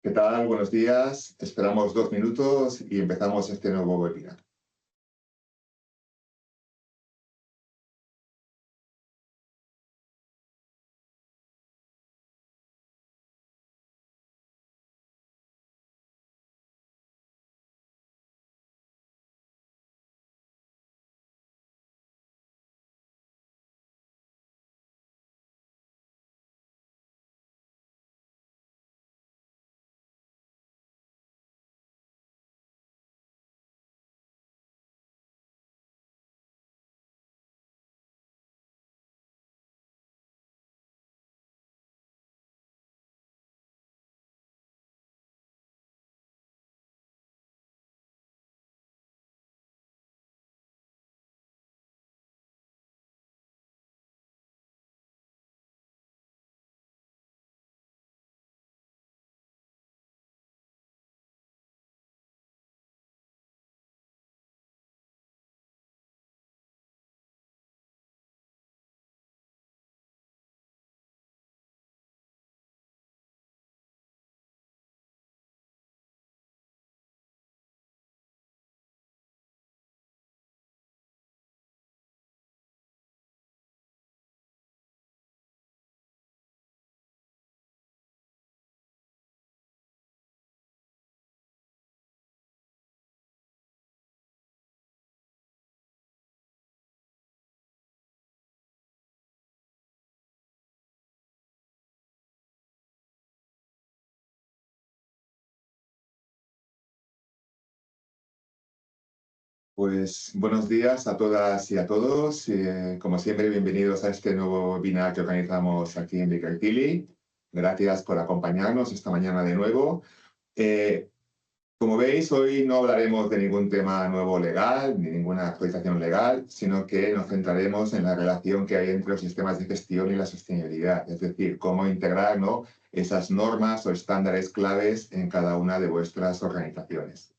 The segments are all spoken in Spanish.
¿Qué tal? Buenos días. Esperamos 2 minutos y empezamos este nuevo webinar. Pues buenos días a todas y a todos. Como siempre, bienvenidos a este nuevo webinar que organizamos aquí en Baker Tilly. Gracias por acompañarnos esta mañana de nuevo. Como veis, hoy no hablaremos de ningún tema nuevo legal, ni ninguna actualización legal, sino que nos centraremos en la relación que hay entre los sistemas de gestión y la sostenibilidad, es decir, cómo integrar, ¿no?, esas normas o estándares claves en cada una de vuestras organizaciones.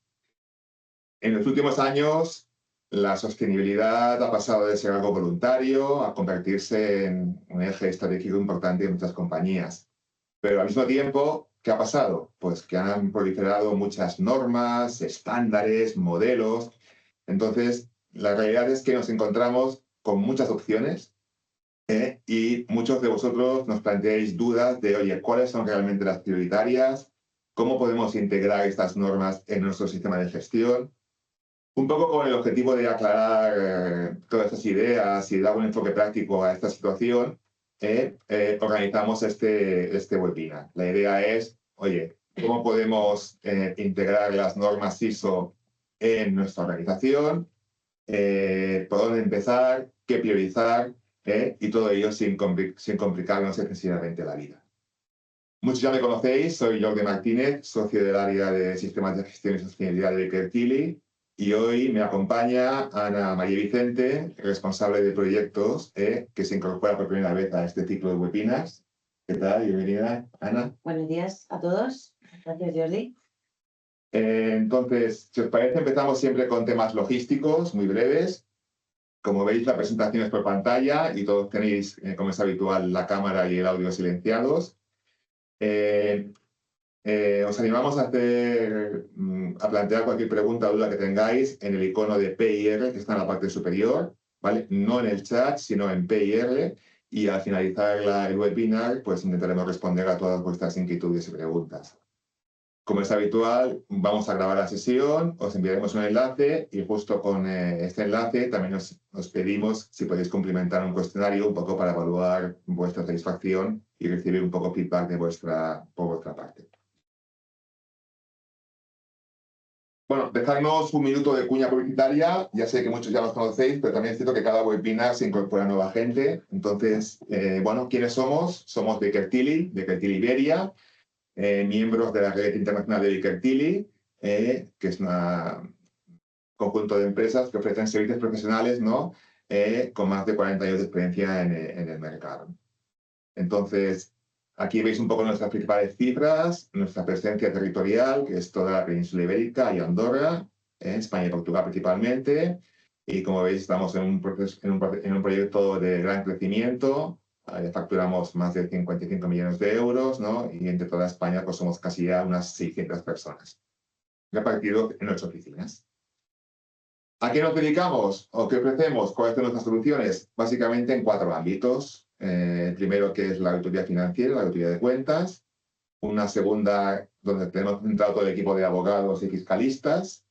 En los últimos años, la sostenibilidad ha pasado de ser algo voluntario a convertirse en un eje estratégico importante en muchas compañías. Pero al mismo tiempo, ¿qué ha pasado? Pues que han proliferado muchas normas, estándares, modelos. Entonces, la realidad es que nos encontramos con muchas opciones, y muchos de vosotros nos planteáis dudas de, oye, ¿cuáles son realmente las prioritarias? ¿Cómo podemos integrar estas normas en nuestro sistema de gestión? Un poco con el objetivo de aclarar todas estas ideas y dar un enfoque práctico a esta situación, organizamos este webinar. La idea es, oye, ¿cómo podemos integrar las normas ISO en nuestra organización? ¿Por dónde empezar? ¿Qué priorizar? Y todo ello sin complicarnos excesivamente la vida. Muchos ya me conocéis, soy Jordi Martínez, socio del área de Sistemas de Gestión y Sostenibilidad de Baker Tilly, y hoy me acompaña Ana María Vicente, responsable de proyectos, que se incorpora por primera vez a este ciclo de webinars. ¿Qué tal? Bienvenida, Ana. Buenos días a todos. Gracias, Jordi. Entonces, si os parece, empezamos siempre con temas logísticos, muy breves. Como veis, la presentación es por pantalla y todos tenéis, como es habitual, la cámara y el audio silenciados. Os animamos a plantear cualquier pregunta o duda que tengáis en el icono de P&R que está en la parte superior, ¿vale? No en el chat, sino en P&R, y al finalizar el webinar, pues intentaremos responder a todas vuestras inquietudes y preguntas. Como es habitual, vamos a grabar la sesión, os enviaremos un enlace y justo con este enlace también os pedimos si podéis cumplimentar un cuestionario un poco para evaluar vuestra satisfacción y recibir un poco feedback por vuestra parte. Bueno, dejadnos un minuto de cuña publicitaria. Ya sé que muchos ya los conocéis, pero también es cierto que cada webinar se incorpora nueva gente. Entonces, bueno, ¿quiénes somos? Somos Baker Tilly Iberia, miembros de la red internacional de Baker Tilly, que es un conjunto de empresas que ofrecen servicios profesionales, ¿no?, con más de 40 años de experiencia en el mercado. Entonces, aquí veis un poco nuestras principales cifras, nuestra presencia territorial, que es toda la península ibérica y Andorra, España y Portugal principalmente. Y como veis, estamos en un proyecto de gran crecimiento. facturamos más de 55 millones de euros, ¿no? Y entre toda España pues somos casi ya unas 600 personas, repartidos en 8 oficinas. ¿A qué nos dedicamos o qué ofrecemos? ¿Cuáles son nuestras soluciones? Básicamente en 4 ámbitos. Primero, que es la auditoría financiera, la auditoría de cuentas. Una segunda, donde tenemos centrado todo el equipo de abogados y fiscalistas.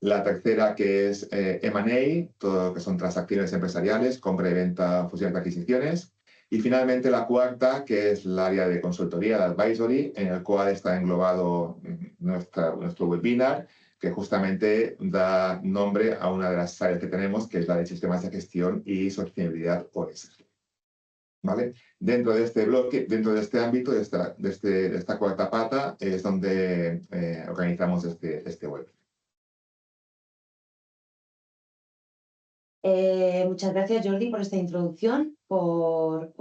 La tercera, que es M&A, todo lo que son transacciones empresariales, compra y venta, fusiones y adquisiciones. Y finalmente la cuarta, que es el área de consultoría, de advisory, en el cual está englobado nuestro webinar, que justamente da nombre a una de las áreas que tenemos, que es la de sistemas de gestión y sostenibilidad OSG. ¿Vale? Dentro de este bloque, dentro de este ámbito, de esta cuarta pata, es donde organizamos este webinar. Muchas gracias, Jordi, por esta introducción, por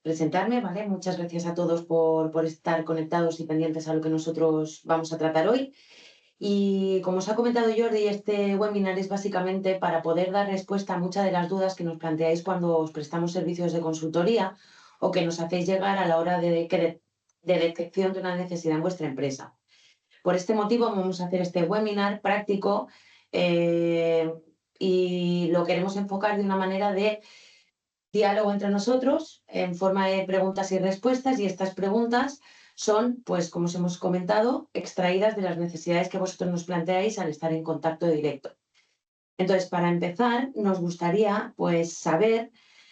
presentarme, ¿vale? Muchas gracias a todos por estar conectados y pendientes a lo que nosotros vamos a tratar hoy. Y como os ha comentado Jordi, este webinar es básicamente para poder dar respuesta a muchas de las dudas que nos planteáis cuando os prestamos servicios de consultoría o que nos hacéis llegar a la hora de detección de una necesidad en vuestra empresa. Por este motivo vamos a hacer este webinar práctico y lo queremos enfocar de una manera de diálogo entre nosotros en forma de preguntas y respuestas, y estas preguntas son, pues como os hemos comentado, extraídas de las necesidades que vosotros nos planteáis al estar en contacto directo. Entonces, para empezar, nos gustaría pues saber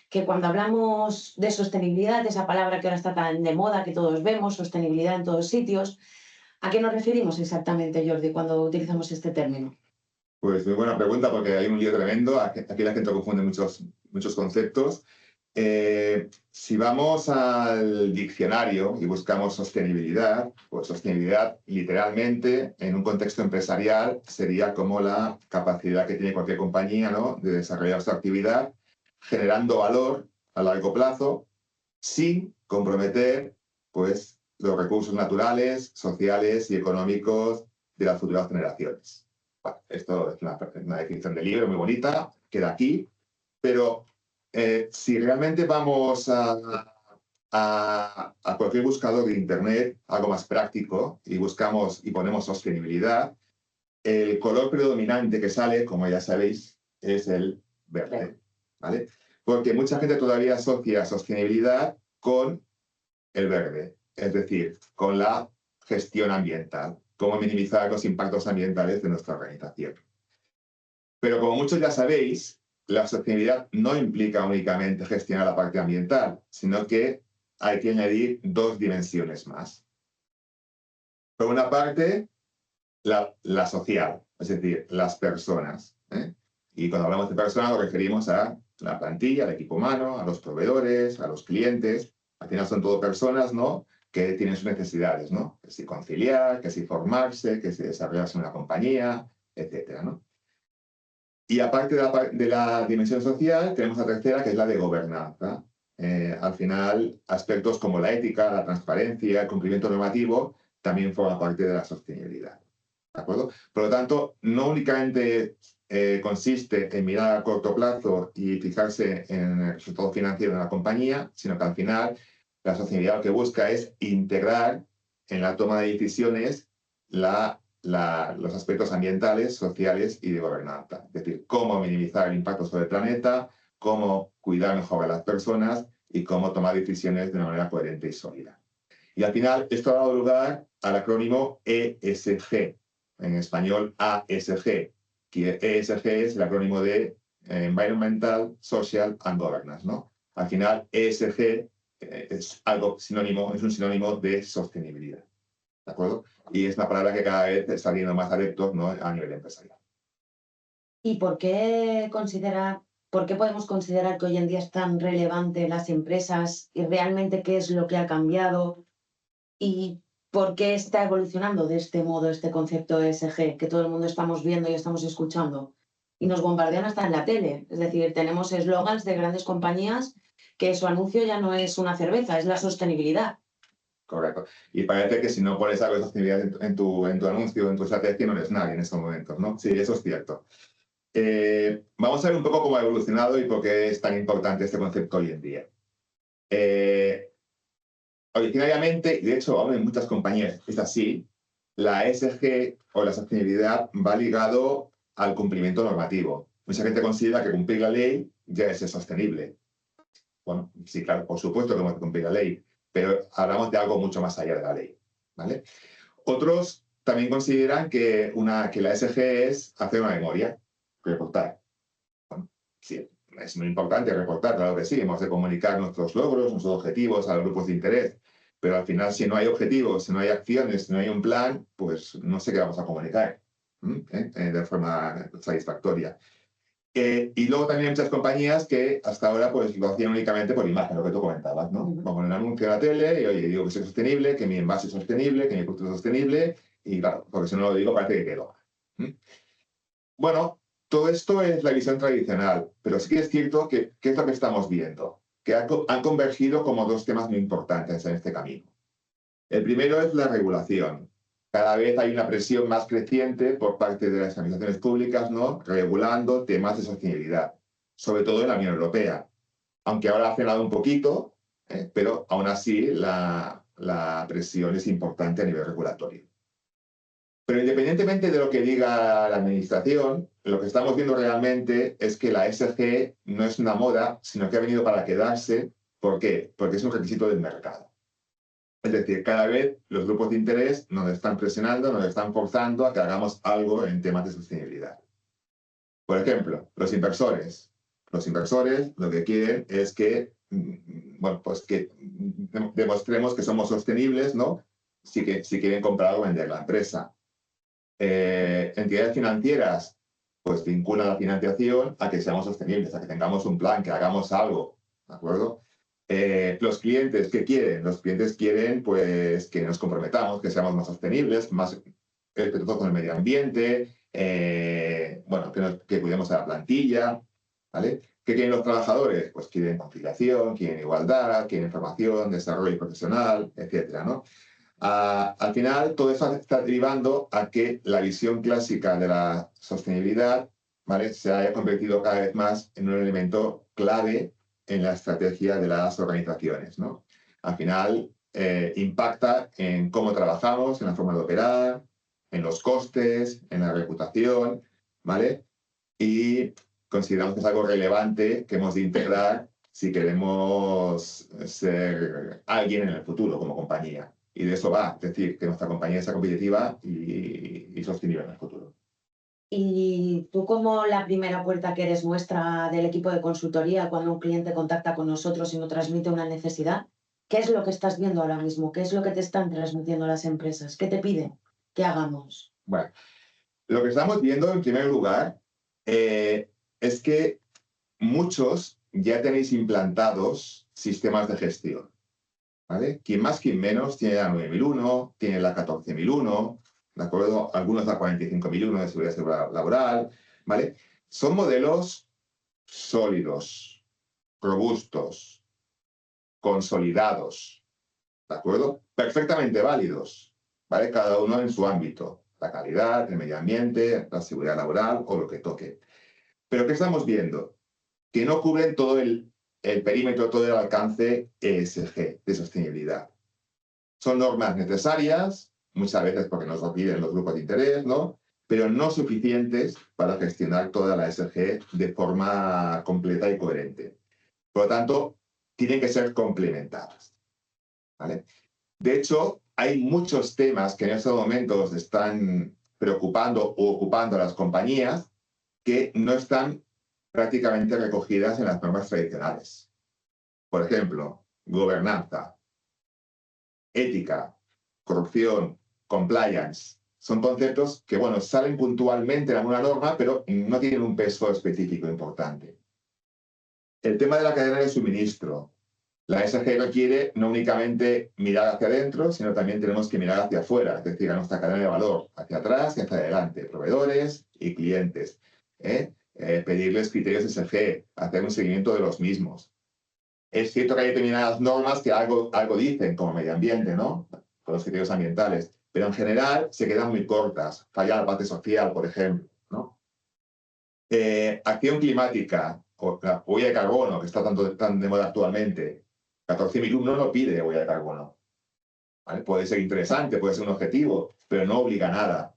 que cuando hablamos de sostenibilidad, de esa palabra que ahora está tan de moda, que todos vemos, sostenibilidad en todos sitios, ¿a qué nos referimos exactamente, Jordi, cuando utilizamos este término? Pues muy buena pregunta, porque hay un lío tremendo. Aquí la gente confunde muchos conceptos. Si vamos al diccionario y buscamos sostenibilidad, pues sostenibilidad literalmente en un contexto empresarial sería como la capacidad que tiene cualquier compañía, ¿no?, de desarrollar su actividad generando valor a largo plazo sin comprometer pues, los recursos naturales, sociales y económicos de las futuras generaciones. Bueno, esto es una definición de libro muy bonita, queda aquí, pero si realmente vamos a cualquier buscador de Internet, algo más práctico, y buscamos y ponemos sostenibilidad, el color predominante que sale, como ya sabéis, es el verde, ¿vale? Porque mucha gente todavía asocia sostenibilidad con el verde, es decir, con la gestión ambiental, cómo minimizar los impactos ambientales de nuestra organización. Pero como muchos ya sabéis, la sostenibilidad no implica únicamente gestionar la parte ambiental, sino que hay que añadir 2 dimensiones más. Por una parte, la social, es decir, las personas, ¿eh? Y cuando hablamos de personas nos referimos a la plantilla, al equipo humano, a los proveedores, a los clientes. Al final son todo personas, ¿no?, que tienen sus necesidades, ¿no? Que si conciliar, que si formarse, que si desarrollarse en una compañía, etcétera, ¿no? Y aparte de la dimensión social, tenemos la tercera, que es la de gobernanza. Al final, aspectos como la ética, la transparencia, el cumplimiento normativo, también forman parte de la sostenibilidad. ¿De acuerdo? Por lo tanto, no únicamente consiste en mirar a corto plazo y fijarse en el resultado financiero de la compañía, sino que al final la sostenibilidad lo que busca es integrar en la toma de decisiones los aspectos ambientales, sociales y de gobernanza. Es decir, cómo minimizar el impacto sobre el planeta, cómo cuidar mejor a las personas y cómo tomar decisiones de una manera coherente y sólida. Y al final, esto ha dado lugar al acrónimo ESG, en español ASG, que ESG es el acrónimo de Environmental, Social and Governance, ¿no? Al final, ESG es algo sinónimo, es un sinónimo de sostenibilidad, ¿de acuerdo? Y es una palabra que cada vez está teniendo más adeptos, ¿no?, a nivel empresarial. ¿Y por qué podemos considerar que hoy en día es tan relevante las empresas y realmente qué es lo que ha cambiado y por qué está evolucionando de este modo este concepto ESG que todo el mundo estamos viendo y estamos escuchando? Y nos bombardean hasta en la tele. Es decir, tenemos eslogans de grandes compañías que su anuncio ya no es una cerveza, es la sostenibilidad. Correcto. Y parece que si no pones algo de sostenibilidad en tu anuncio, en tu estrategia, no eres nadie en estos momentos, ¿no? Sí, eso es cierto. Vamos a ver un poco cómo ha evolucionado y por qué es tan importante este concepto hoy en día. Originariamente, y de hecho aún en muchas compañías es así, la ESG o la sostenibilidad va ligado al cumplimiento normativo. Mucha gente considera que cumplir la ley ya es ser sostenible. Bueno, sí, claro, por supuesto que hemos que cumplir la ley, pero hablamos de algo mucho más allá de la ley, ¿vale? Otros también consideran que la ESG es hacer una memoria, reportar. Bueno, sí, es muy importante reportar, claro que sí, hemos de comunicar nuestros logros, nuestros objetivos a los grupos de interés, pero al final si no hay objetivos, si no hay acciones, si no hay un plan, pues no sé qué vamos a comunicar de forma satisfactoria. Y luego también hay muchas compañías que hasta ahora pues lo hacían únicamente por imagen, lo que tú comentabas, ¿no? Pongo un anuncio en la tele y oye, digo que soy sostenible, que mi envase es sostenible, que mi producto es sostenible, y claro, porque si no lo digo parece que quedo. Bueno, todo esto es la visión tradicional, pero sí que es cierto que ¿qué es lo que estamos viendo? Que han convergido como dos temas muy importantes en este camino. El primero es la regulación. Cada vez hay una presión más creciente por parte de las administraciones públicas, ¿no? Regulando temas de sostenibilidad, sobre todo en la Unión Europea. Aunque ahora ha frenado un poquito, pero aún así la presión es importante a nivel regulatorio. Pero independientemente de lo que diga la administración, lo que estamos viendo realmente es que la ESG no es una moda, sino que ha venido para quedarse. ¿Por qué? Porque es un requisito del mercado. Es decir, cada vez los grupos de interés nos están presionando, nos están forzando a que hagamos algo en temas de sostenibilidad. Por ejemplo, los inversores. Los inversores lo que quieren es que, bueno, pues que demostremos que somos sostenibles, ¿no? Si quieren comprar o vender la empresa. Entidades financieras, pues vinculan la financiación a que seamos sostenibles, a que tengamos un plan, que hagamos algo, ¿de acuerdo? Los clientes, ¿qué quieren? Los clientes quieren, pues, que nos comprometamos, que seamos más sostenibles, más respetuosos con el medio ambiente, bueno, que cuidemos a la plantilla, ¿vale? ¿Qué quieren los trabajadores? Pues quieren conciliación, quieren igualdad, quieren formación, desarrollo profesional, etcétera, ¿no? Al final, todo eso está derivando a que la visión clásica de la sostenibilidad, ¿vale?, se haya convertido cada vez más en un elemento clave en la estrategia de las organizaciones, ¿no? Al final, impacta en cómo trabajamos, en la forma de operar, en los costes, en la reputación, ¿vale? Y consideramos que es algo relevante que hemos de integrar si queremos ser alguien en el futuro como compañía. Y de eso va, es decir, que nuestra compañía sea competitiva y sostenible en el futuro. Y tú, como la primera puerta que eres nuestra del equipo de consultoría, cuando un cliente contacta con nosotros y nos transmite una necesidad, ¿qué es lo que estás viendo ahora mismo? ¿Qué es lo que te están transmitiendo las empresas? ¿Qué te piden que hagamos? Bueno, lo que estamos viendo en primer lugar es que muchos ya tenéis implantados sistemas de gestión, ¿vale? Quien más, quien menos, tiene la 9001, tiene la 14001, ¿de acuerdo? Algunos la 45001 de seguridad laboral, ¿vale? Son modelos sólidos, robustos, consolidados, ¿de acuerdo? Perfectamente válidos, ¿vale? Cada uno en su ámbito, la calidad, el medio ambiente, la seguridad laboral o lo que toque. Pero ¿qué estamos viendo? Que no cubren todo el perímetro, todo el alcance ESG de sostenibilidad. Son normas necesarias, muchas veces porque nos lo piden los grupos de interés, ¿no? Pero no suficientes para gestionar toda la ESG de forma completa y coherente. Por lo tanto, tienen que ser complementadas, ¿vale? De hecho, hay muchos temas que en estos momentos están preocupando o ocupando a las compañías que no están prácticamente recogidas en las normas tradicionales. Por ejemplo, gobernanza, ética, corrupción, compliance. Son conceptos que, bueno, salen puntualmente en alguna norma, pero no tienen un peso específico importante. El tema de la cadena de suministro. La ESG requiere no únicamente mirar hacia adentro, sino también tenemos que mirar hacia afuera, es decir, a nuestra cadena de valor, hacia atrás y hacia adelante, proveedores y clientes. Pedirles criterios ESG, hacer un seguimiento de los mismos. Es cierto que hay determinadas normas que algo dicen, como medio ambiente, ¿no? Con los criterios ambientales, pero en general se quedan muy cortas. Falla la parte social, por ejemplo, ¿no? Acción climática, o la huella de carbono, que está tan de moda actualmente. 14.001 no pide huella de carbono. ¿Vale? Puede ser interesante, puede ser un objetivo, pero no obliga a nada.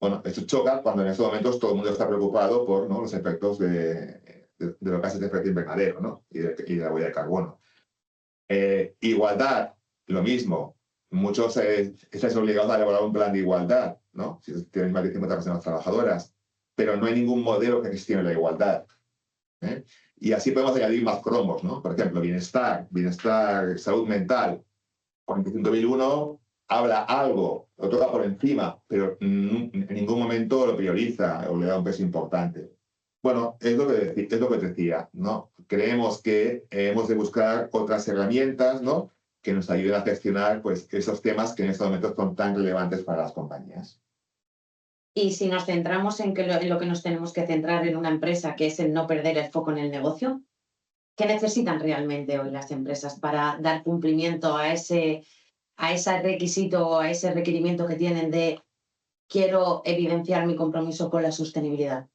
Bueno, esto choca cuando en estos momentos todo el mundo está preocupado por, ¿no?, los efectos de los gases de efecto invernadero, ¿no?, y de la huella de carbono. Igualdad, lo mismo. Muchos estáis obligados a elaborar un plan de igualdad, ¿no?, si tienes más de 50 personas trabajadoras, pero no hay ningún modelo que gestione la igualdad. Y así podemos añadir más cromos, ¿no? Por ejemplo, bienestar, salud mental. 45.001 habla algo, lo toca por encima, pero en ningún momento lo prioriza o le da un peso importante. Bueno, es lo que decía, ¿no? Creemos que hemos de buscar otras herramientas, ¿no?, que nos ayuden a gestionar, pues, esos temas que en estos momentos son tan relevantes para las compañías. Y si nos centramos en lo que nos tenemos que centrar en una empresa, que es el no perder el foco en el negocio, ¿qué necesitan realmente hoy las empresas para dar cumplimiento a ese requisito o a ese requerimiento que tienen de quiero evidenciar mi compromiso con la sostenibilidad?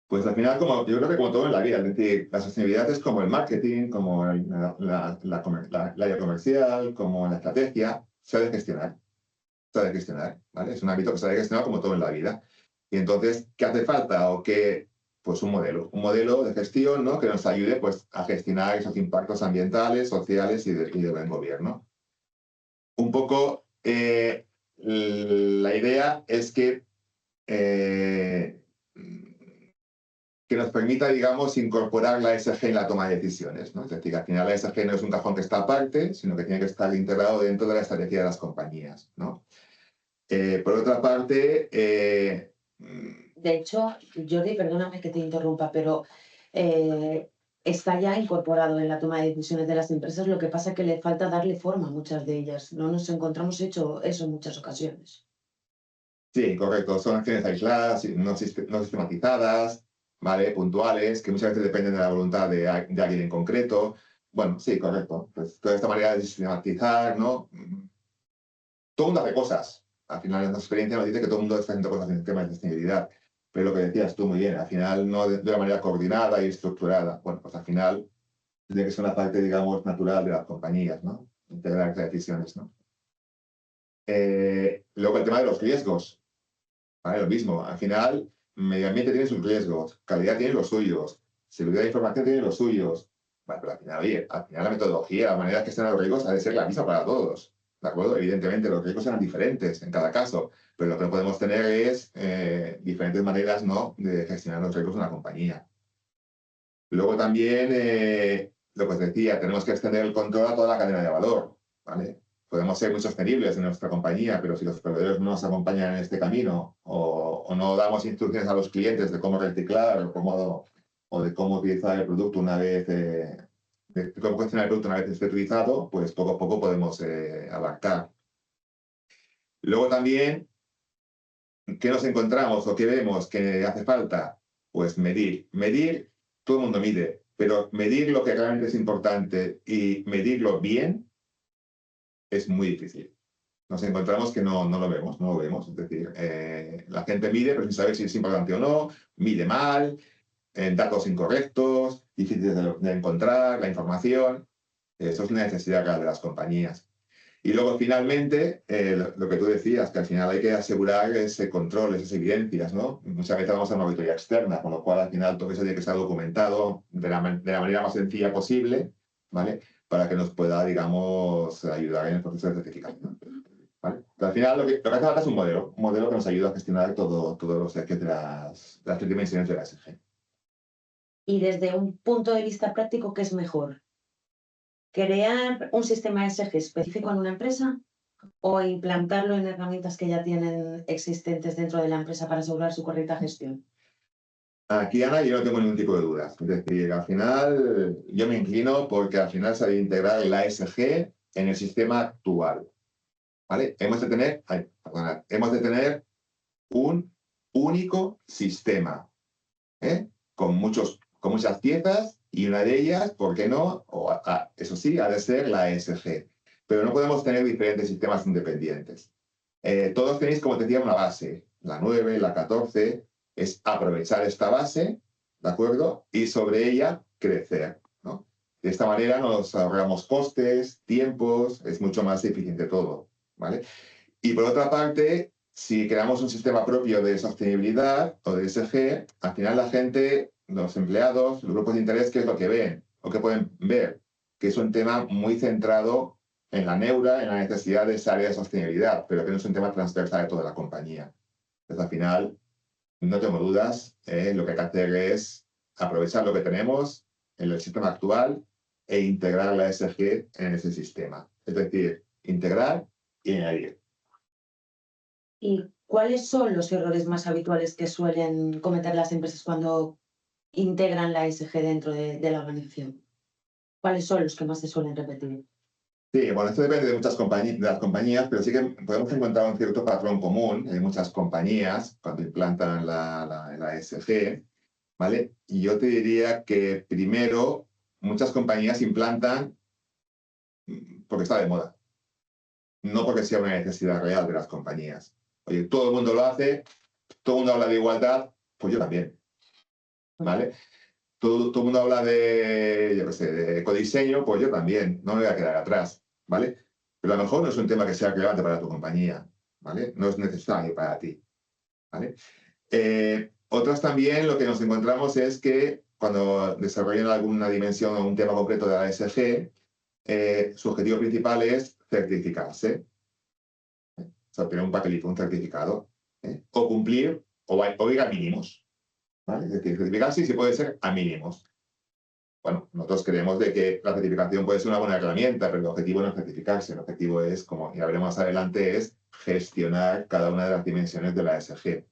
Pues al final, yo creo que como todo en la vida, es decir, la sostenibilidad es como el marketing, como el área comercial, como la estrategia, se ha de gestionar. Se ha de gestionar, ¿vale? Es un ámbito que se ha de gestionar como todo en la vida. Y entonces, ¿qué hace falta? O qué, pues un modelo de gestión, ¿no?, que nos ayude, pues, a gestionar esos impactos ambientales, sociales y de buen gobierno. Un poco, la idea es eh, que nos permita, digamos, incorporar la ESG en la toma de decisiones, ¿no? Es decir, que al final la ESG no es un cajón que está aparte, sino que tiene que estar integrado dentro de la estrategia de las compañías, ¿no? Por otra parte, De hecho, Jordi, perdóname que te interrumpa, pero está ya incorporado en la toma de decisiones de las empresas, lo que pasa es que le falta darle forma a muchas de ellas. No nos encontramos hecho eso en muchas ocasiones. sí, correcto, son acciones aisladas, no sistematizadas, ¿vale?, puntuales, que muchas veces dependen de la voluntad de alguien en concreto. Bueno, sí, correcto. Pues toda esta manera de sistematizar, ¿no? Todo el mundo hace cosas. Al final, nuestra experiencia nos dice que todo el mundo está haciendo cosas en el tema de sostenibilidad. Pero lo que decías tú muy bien, al final no de una manera coordinada y estructurada. Bueno, pues al final tiene que ser una parte, digamos, natural de las compañías, ¿no? Integrar estas decisiones, ¿no? Luego el tema de los riesgos, ¿vale? Lo mismo, al final, medio ambiente tiene sus riesgos, calidad tiene los suyos, seguridad de información tiene los suyos. Bueno, pero al final, oye, al final la metodología, la manera de gestionar los riesgos ha de ser la misma para todos. ¿De acuerdo? Evidentemente, los riesgos serán diferentes en cada caso, pero lo que no podemos tener es diferentes maneras, ¿no?, de gestionar los riesgos en una compañía. Luego también, lo que os decía, tenemos que extender el control a toda la cadena de valor, ¿vale? Podemos ser muy sostenibles en nuestra compañía, pero si los proveedores no nos acompañan en este camino o no damos instrucciones a los clientes de cómo reciclar o de cómo utilizar el producto una vez, de cómo gestionar el producto una vez esté utilizado, pues poco a poco podemos abarcar. Luego también, ¿qué nos encontramos o qué vemos que hace falta? Pues medir. Medir, todo el mundo mide, pero medir lo que realmente es importante y medirlo bien es muy difícil. Nos encontramos que no lo vemos. Es decir, la gente mide, pero sin saber si es importante o no, mide mal, en datos incorrectos, difíciles de encontrar, la información. Eso es una necesidad real de las compañías. Y luego, finalmente, lo que tú decías, que al final hay que asegurar ese control, esas evidencias, ¿no? Muchas veces vamos a una auditoría externa, con lo cual, al final, todo eso tiene que estar documentado de la manera más sencilla posible, ¿vale?, para que nos pueda, digamos, ayudar en el proceso de certificación, ¿vale? Pero al final, lo que hace falta es un modelo que nos ayude a gestionar todos los ejes de las tres dimensiones de la ESG. Y desde un punto de vista práctico, ¿qué es mejor? ¿Crear un sistema ESG específico en una empresa o implantarlo en herramientas que ya tienen existentes dentro de la empresa para asegurar su correcta gestión? Aquí, Ana, yo no tengo ningún tipo de dudas. Es decir, al final, yo me inclino porque al final se ha de integrar la ESG en el sistema actual, ¿vale? Hemos de tener un único sistema, ¿eh?, con muchas piezas, y una de ellas, ¿por qué no? Eso sí, ha de ser la ESG. Pero no podemos tener diferentes sistemas independientes. Todos tenéis, como te decía, una base, la 9, la 14, es aprovechar esta base, ¿de acuerdo?, y sobre ella crecer, ¿no? De esta manera nos ahorramos costes, tiempos, es mucho más eficiente todo, ¿vale? Y por otra parte, si creamos un sistema propio de sostenibilidad o de ESG, al final la gente, los empleados, los grupos de interés, ¿qué es lo que ven o qué pueden ver? Que es un tema muy centrado en la neura, en la necesidad de esa área de sostenibilidad, pero que no es un tema transversal de toda la compañía. Entonces, al final, no tengo dudas, lo que hay que hacer es aprovechar lo que tenemos en el sistema actual e integrar la ESG en ese sistema. Es decir, integrar y añadir. ¿Y cuáles son los errores más habituales que suelen cometer las empresas cuando integran la ESG dentro de la organización? ¿Cuáles son los que más se suelen repetir? Sí, bueno, esto depende de muchas de las compañías, pero sí que podemos encontrar un cierto patrón común en muchas compañías cuando implantan la ESG, ¿vale? Y yo te diría que primero, muchas compañías implantan porque está de moda, no porque sea una necesidad real de las compañías. Oye, todo el mundo lo hace, todo el mundo habla de igualdad, pues yo también, ¿vale? Todo el mundo habla de, yo qué sé, de ecodiseño, pues yo también, no me voy a quedar atrás, ¿vale? Pero a lo mejor no es un tema que sea relevante para tu compañía, ¿vale? No es necesario para ti, ¿vale? Otras también lo que nos encontramos es que cuando desarrollan alguna dimensión o un tema concreto de la ESG, su objetivo principal es certificarse, o sea, obtener un papelito, un certificado, o cumplir o ir a mínimos, ¿vale? Es decir, certificarse si puede ser a mínimos. Bueno, nosotros creemos de que la certificación puede ser una buena herramienta, pero el objetivo no es certificarse, el objetivo es, como ya veremos más adelante, es gestionar cada una de las dimensiones de la ESG.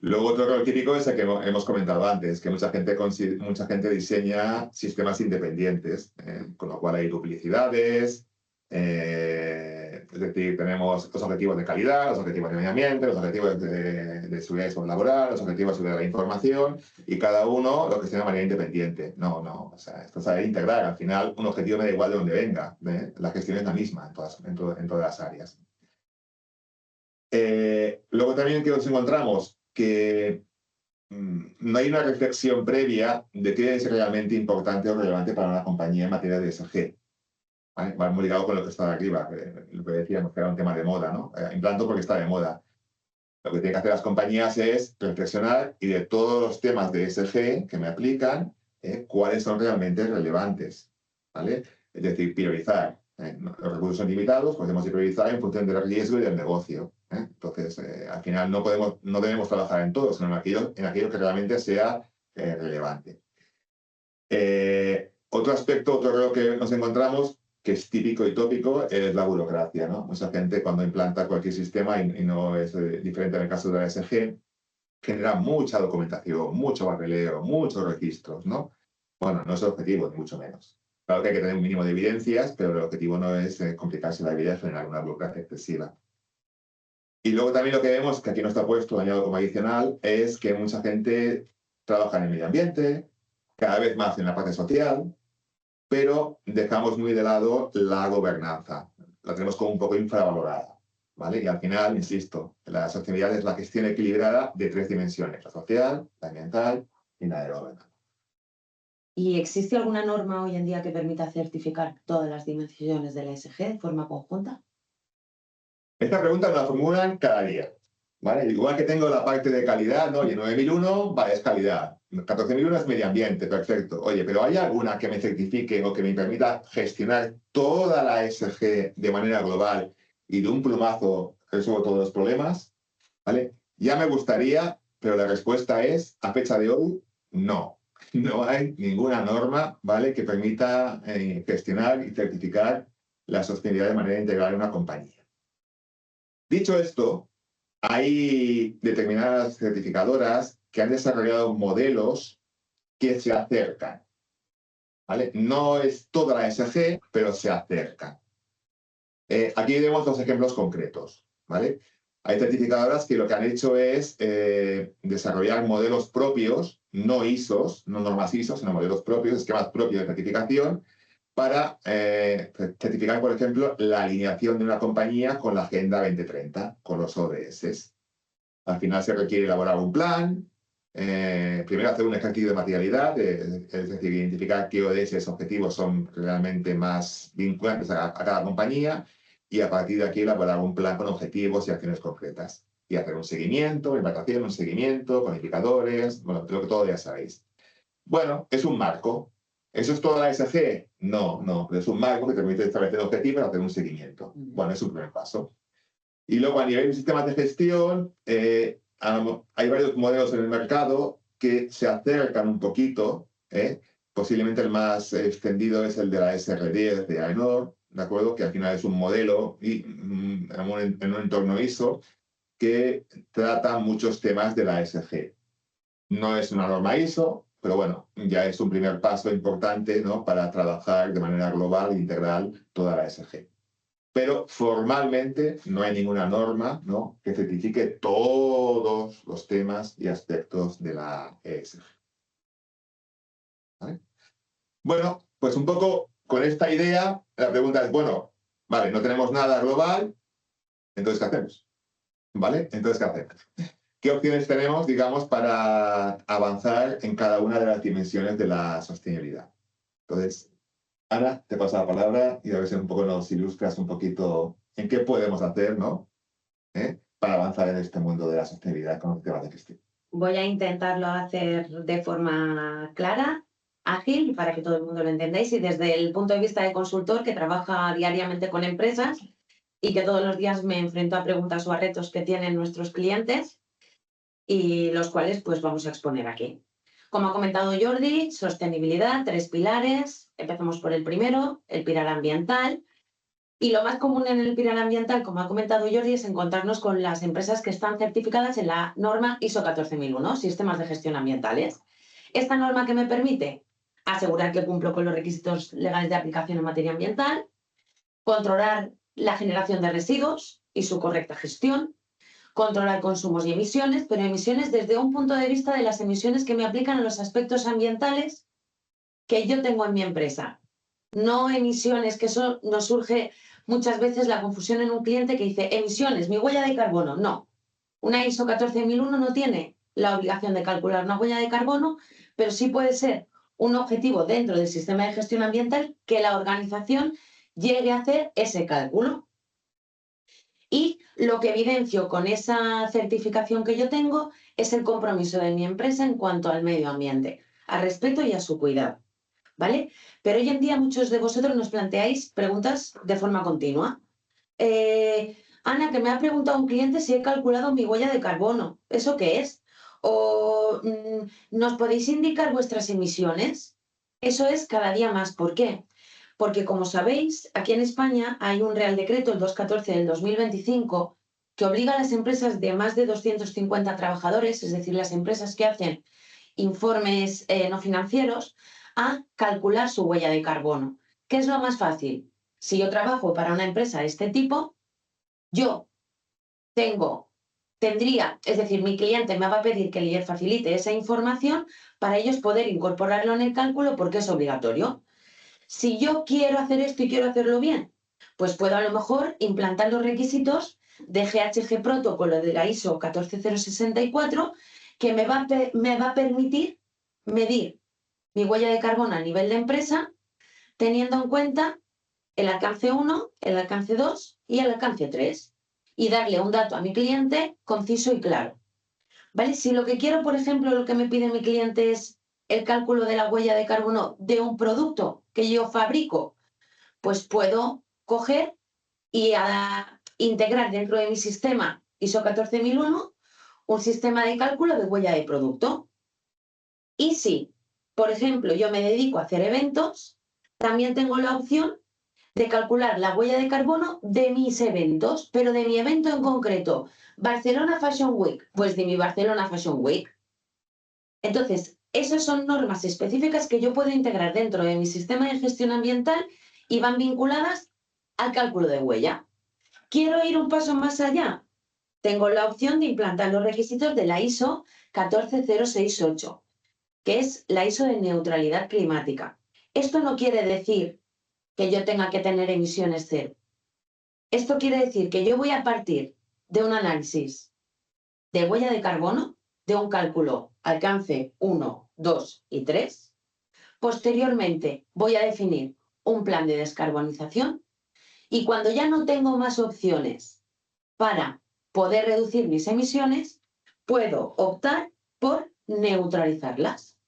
Luego otro error típico es el que hemos comentado antes, que mucha gente diseña sistemas independientes, con lo cual hay duplicidades, es decir, tenemos los objetivos de calidad, los objetivos de medio ambiente, los objetivos de seguridad y salud laboral, los objetivos de seguridad de la información, y cada uno lo gestiona de manera independiente. No, o sea, esto es saber integrar. Al final, un objetivo me da igual de dónde venga, la gestión es la misma en todas las áreas. Luego también que nos encontramos que no hay una reflexión previa de qué es realmente importante o relevante para una compañía en materia de ESG. ¿Vale? Va muy ligado con lo que está de arriba, lo que decíamos, que era un tema de moda, ¿no? Implanto porque está de moda. Lo que tienen que hacer las compañías es reflexionar y de todos los temas de ESG que me aplican, cuáles son realmente relevantes, ¿vale? Es decir, priorizar. Los recursos son limitados, pues tenemos que priorizar en función del riesgo y del negocio. Entonces, al final no debemos trabajar en todo, sino en aquello que realmente sea relevante. Otro aspecto, otro error que nos encontramos, que es típico y tópico, es la burocracia, ¿no? Mucha gente cuando implanta cualquier sistema, y no es diferente en el caso de la ESG, genera mucha documentación, mucho papeleo, muchos registros, ¿no? Bueno, no es el objetivo, ni mucho menos. Claro que hay que tener un mínimo de evidencias, pero el objetivo no es complicarse la vida y generar una burocracia excesiva. Y luego también lo que vemos, que aquí no está puesto, añado como adicional, es que mucha gente trabaja en el medio ambiente, cada vez más en la parte social, pero dejamos muy de lado la gobernanza. La tenemos como un poco infravalorada, ¿vale? Y al final, insisto, la sostenibilidad es la gestión equilibrada de tres dimensiones: la social, la ambiental y la de gobernanza. ¿Y existe alguna norma hoy en día que permita certificar todas las dimensiones de la ESG de forma conjunta? Esta pregunta me la formulan cada día, ¿vale? Igual que tengo la parte de calidad, ¿no? Oye, 9001, vale, es calidad. 14001 es medio ambiente, perfecto. Oye, pero ¿hay alguna que me certifique o que me permita gestionar toda la ESG de manera global y de un plumazo resuelvo todos los problemas? ¿Vale? Ya me gustaría, pero la respuesta es, a fecha de hoy, no. No hay ninguna norma, ¿vale?, que permita gestionar y certificar la sostenibilidad de manera integral en una compañía. Dicho esto, hay determinadas certificadoras que han desarrollado modelos que se acercan, ¿vale? No es toda la ESG, pero se acercan. Aquí vemos dos ejemplos concretos, ¿vale? Hay certificadoras que lo que han hecho es desarrollar modelos propios, no ISOs, no normas ISO, sino modelos propios, esquemas propios de certificación, para certificar, por ejemplo, la alineación de una compañía con la Agenda 2030, con los ODS. Al final se requiere elaborar un plan, primero hacer un ejercicio de materialidad, es decir, identificar qué ODS objetivos son realmente más vinculantes a cada compañía y a partir de aquí elaborar un plan con objetivos y acciones concretas. Y hacer un seguimiento, implantación, un seguimiento con indicadores, bueno, lo que todo ya sabéis. Bueno, es un marco. ¿Eso es toda la ESG? No, no, pero es un marco que te permite establecer objetivos y hacer un seguimiento. Bueno, es un primer paso. Y luego a nivel de sistemas de gestión, hay varios modelos en el mercado que se acercan un poquito. Posiblemente el más extendido es el de la SR10 de AENOR, ¿de acuerdo? Que al final es un modelo y, en un entorno ISO que trata muchos temas de la ESG. No es una norma ISO, pero bueno, ya es un primer paso importante, ¿no?, para trabajar de manera global e integral toda la ESG. Pero formalmente no hay ninguna norma, ¿no?, que certifique todos los temas y aspectos de la ESG. ¿Vale? Bueno, pues un poco con esta idea, la pregunta es, bueno, vale, no tenemos nada global, entonces ¿qué hacemos? ¿Vale? Entonces, ¿qué hacemos? ¿Qué opciones tenemos, digamos, para avanzar en cada una de las dimensiones de la sostenibilidad? Entonces, Ana, te paso la palabra y a ver si un poco nos ilustras un poquito en qué podemos hacer, ¿no?, para avanzar en este mundo de la sostenibilidad con los temas de gestión. Voy a intentarlo hacer de forma clara, ágil, para que todo el mundo lo entendáis, y desde el punto de vista de consultor que trabaja diariamente con empresas y que todos los días me enfrento a preguntas o a retos que tienen nuestros clientes y los cuales pues vamos a exponer aquí. Como ha comentado Jordi, sostenibilidad, 3 pilares. Empezamos por el primero, el pilar ambiental. Y lo más común en el pilar ambiental, como ha comentado Jordi, es encontrarnos con las empresas que están certificadas en la norma ISO 14001, sistemas de gestión ambientales. Esta norma que me permite asegurar que cumplo con los requisitos legales de aplicación en materia ambiental, controlar la generación de residuos y su correcta gestión, controlar consumos y emisiones, pero emisiones desde un punto de vista de las emisiones que me aplican a los aspectos ambientales que yo tengo en mi empresa. No emisiones, que eso nos surge muchas veces la confusión en un cliente que dice emisiones, mi huella de carbono. No, una ISO 14001 no tiene la obligación de calcular una huella de carbono, pero sí puede ser un objetivo dentro del sistema de gestión ambiental que la organización llegue a hacer ese cálculo. Y lo que evidencio con esa certificación que yo tengo es el compromiso de mi empresa en cuanto al medio ambiente, al respeto y a su cuidado, ¿vale? Pero hoy en día muchos de vosotros nos planteáis preguntas de forma continua. Ana, que me ha preguntado un cliente si he calculado mi huella de carbono. ¿Eso qué es? O ¿nos podéis indicar vuestras emisiones? Eso es cada día más. ¿Por qué? Porque, como sabéis, aquí en España hay un Real Decreto, el 214 del 2025, que obliga a las empresas de más de 250 trabajadores, es decir, las empresas que hacen informes no financieros, a calcular su huella de carbono. ¿Qué es lo más fácil? Si yo trabajo para una empresa de este tipo, yo tendría, es decir, mi cliente me va a pedir que le facilite esa información para ellos poder incorporarlo en el cálculo porque es obligatorio. Si yo quiero hacer esto y quiero hacerlo bien, pues puedo a lo mejor implantar los requisitos de GHG Protocolo de la ISO 14064 que me va a permitir medir mi huella de carbono a nivel de empresa, teniendo en cuenta el alcance 1, el alcance 2 y el alcance 3, y darle un dato a mi cliente conciso y claro. ¿Vale? Si lo que quiero, por ejemplo, lo que me pide mi cliente es el cálculo de la huella de carbono de un producto que yo fabrico, pues puedo coger y integrar dentro de mi sistema ISO 14001 un sistema de cálculo de huella de producto. Y si, por ejemplo, yo me dedico a hacer eventos, también tengo la opción de calcular la huella de carbono de mis eventos, pero de mi evento en concreto. Barcelona Fashion Week, pues de mi Barcelona Fashion Week. Entonces, esas son normas específicas que yo puedo integrar dentro de mi sistema de gestión ambiental y van vinculadas al cálculo de huella. ¿Quiero ir un paso más allá? Tengo la opción de implantar los requisitos de la ISO 14068, que es la ISO de neutralidad climática. Esto no quiere decir que yo tenga que tener emisiones cero. Esto quiere decir que yo voy a partir de un análisis de huella de carbono de un cálculo alcance 1, 2 y 3. Posteriormente voy a definir un plan de descarbonización y cuando ya no tengo más opciones para poder reducir mis emisiones, puedo optar por neutralizarlas.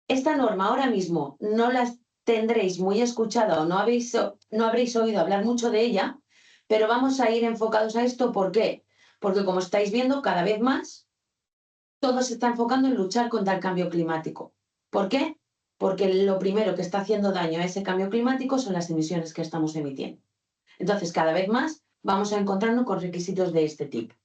Esta norma ahora mismo no la tendréis muy escuchada o no habréis oído hablar mucho de ella, pero vamos a ir enfocados a esto. ¿Por qué? Porque como estáis viendo, cada vez más todo se está enfocando en luchar contra el cambio climático. ¿Por qué? Porque lo primero que está haciendo daño a ese cambio climático son las emisiones que estamos emitiendo. Entonces, cada vez más vamos a encontrarnos con requisitos de este tipo.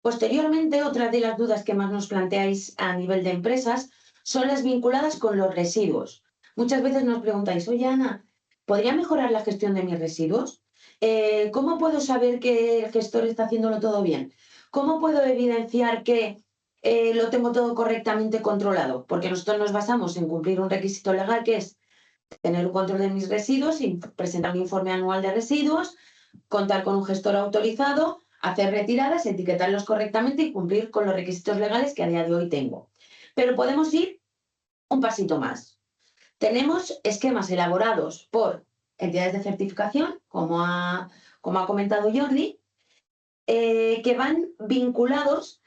Posteriormente, otra de las dudas que más nos planteáis a nivel de empresas son las vinculadas con los residuos. Muchas veces nos preguntáis, oye Ana, ¿podría mejorar la gestión de mis residuos? ¿Cómo puedo saber que el gestor está haciéndolo todo bien? ¿Cómo puedo evidenciar que lo tengo todo correctamente controlado? Porque nosotros nos basamos en cumplir un requisito legal que es tener un control de mis residuos y presentar un informe anual de residuos, contar con un gestor autorizado, hacer retiradas, etiquetarlos correctamente y cumplir con los requisitos legales que a día de hoy tengo. Pero podemos ir un pasito más. Tenemos esquemas elaborados por entidades de certificación, como ha comentado Jordi, que van vinculados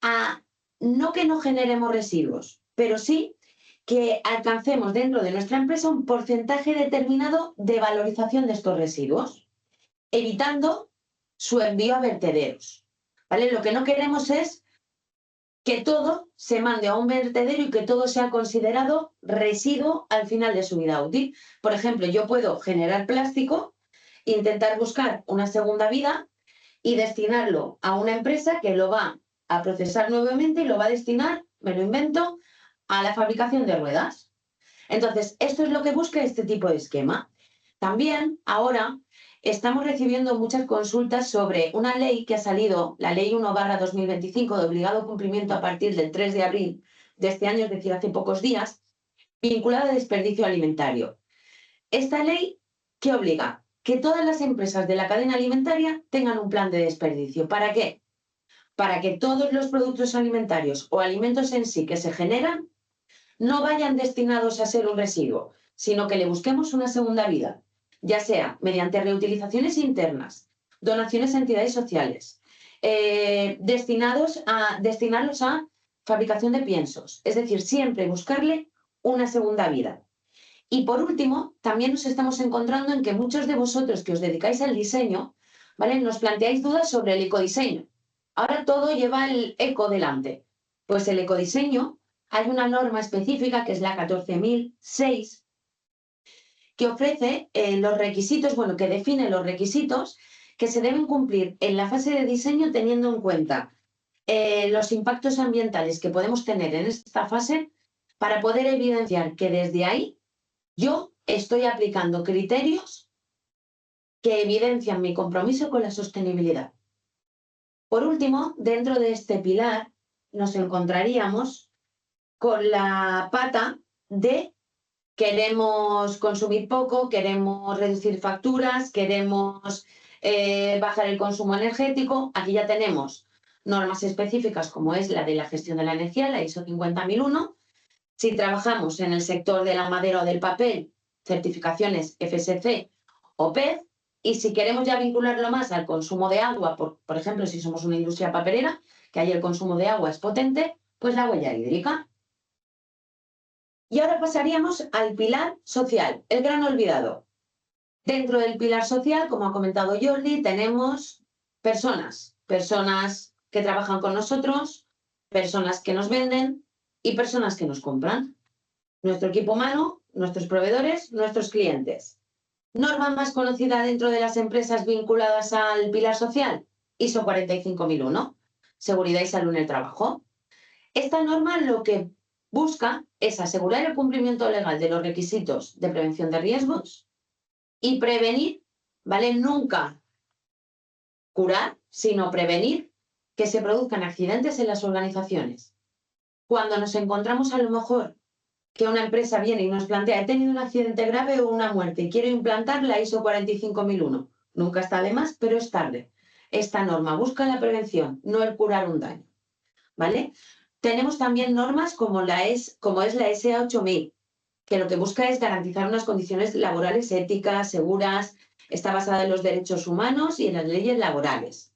a no que no generemos residuos, pero sí que alcancemos dentro de nuestra empresa un porcentaje determinado de valorización de estos residuos, evitando su envío a vertederos. ¿Vale? Lo que no queremos es que todo se mande a un vertedero y que todo sea considerado residuo al final de su vida útil. Por ejemplo, yo puedo generar plástico, intentar buscar una segunda vida y destinarlo a una empresa que lo va a procesar nuevamente y lo va a destinar, me lo invento, a la fabricación de ruedas. Entonces, esto es lo que busca este tipo de esquema. También ahora estamos recibiendo muchas consultas sobre una ley que ha salido, la Ley 1/2025, de obligado cumplimiento a partir del 3 de abril de este año, es decir, hace pocos días, vinculada a desperdicio alimentario. Esta ley, ¿qué obliga? Que todas las empresas de la cadena alimentaria tengan un plan de desperdicio. ¿Para qué? Para que todos los productos alimentarios o alimentos en sí que se generan no vayan destinados a ser un residuo, sino que le busquemos una segunda vida, ya sea mediante reutilizaciones internas, donaciones a entidades sociales, destinarlos a fabricación de piensos, es decir, siempre buscarle una segunda vida. Y por último, también nos estamos encontrando en que muchos de vosotros que os dedicáis al diseño, ¿vale?, nos planteáis dudas sobre el ecodiseño. Ahora todo lleva el eco delante. Pues el ecodiseño, hay una norma específica que es la 14.006, que ofrece los requisitos, bueno, que define los requisitos que se deben cumplir en la fase de diseño teniendo en cuenta los impactos ambientales que podemos tener en esta fase para poder evidenciar que desde ahí yo estoy aplicando criterios que evidencian mi compromiso con la sostenibilidad. Por último, dentro de este pilar nos encontraríamos con la pata de queremos consumir poco, queremos reducir facturas, queremos bajar el consumo energético. Aquí ya tenemos normas específicas como es la de la gestión de la energía, la ISO 50001. Si trabajamos en el sector de la madera o del papel, certificaciones FSC o PEZ, y si queremos ya vincularlo más al consumo de agua, por ejemplo, si somos una industria papelera, que ahí el consumo de agua es potente, pues la huella hídrica. Y ahora pasaríamos al pilar social, el gran olvidado. Dentro del pilar social, como ha comentado Jordi, tenemos personas que trabajan con nosotros, personas que nos venden y personas que nos compran. Nuestro equipo humano, nuestros proveedores, nuestros clientes. Norma más conocida dentro de las empresas vinculadas al pilar social, ISO 45001, seguridad y salud en el trabajo. Esta norma lo que busca es asegurar el cumplimiento legal de los requisitos de prevención de riesgos y prevenir, ¿vale? Nunca curar, sino prevenir que se produzcan accidentes en las organizaciones. Cuando nos encontramos a lo mejor que una empresa viene y nos plantea, he tenido un accidente grave o una muerte y quiero implantar la ISO 45001. Nunca está de más, pero es tarde. esta norma busca la prevención, no el curar un daño, ¿vale? Tenemos también normas como es la SA 8000, que lo que busca es garantizar unas condiciones laborales éticas, seguras, está basada en los derechos humanos y en las leyes laborales.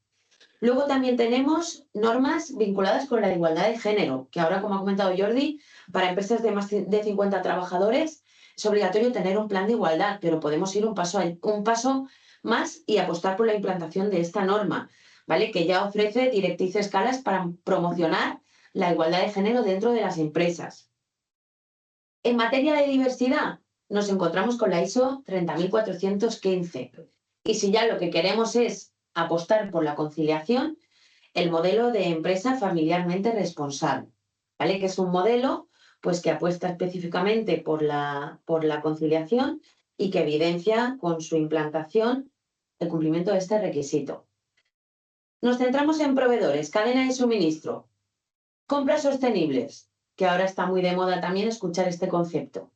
Luego también tenemos normas vinculadas con la igualdad de género, que ahora, como ha comentado Jordi, para empresas de más de 50 trabajadores es obligatorio tener un plan de igualdad, pero podemos ir un paso más y apostar por la implantación de esta norma, ¿vale? Que ya ofrece directrices claras para promocionar la igualdad de género dentro de las empresas. En materia de diversidad, nos encontramos con la ISO 30415. Y si ya lo que queremos es apostar por la conciliación, el modelo de empresa familiarmente responsable, ¿vale? Que es un modelo pues, que apuesta específicamente por la conciliación y que evidencia con su implantación el cumplimiento de este requisito. Nos centramos en proveedores, cadena de suministro, compras sostenibles, que ahora está muy de moda también escuchar este concepto.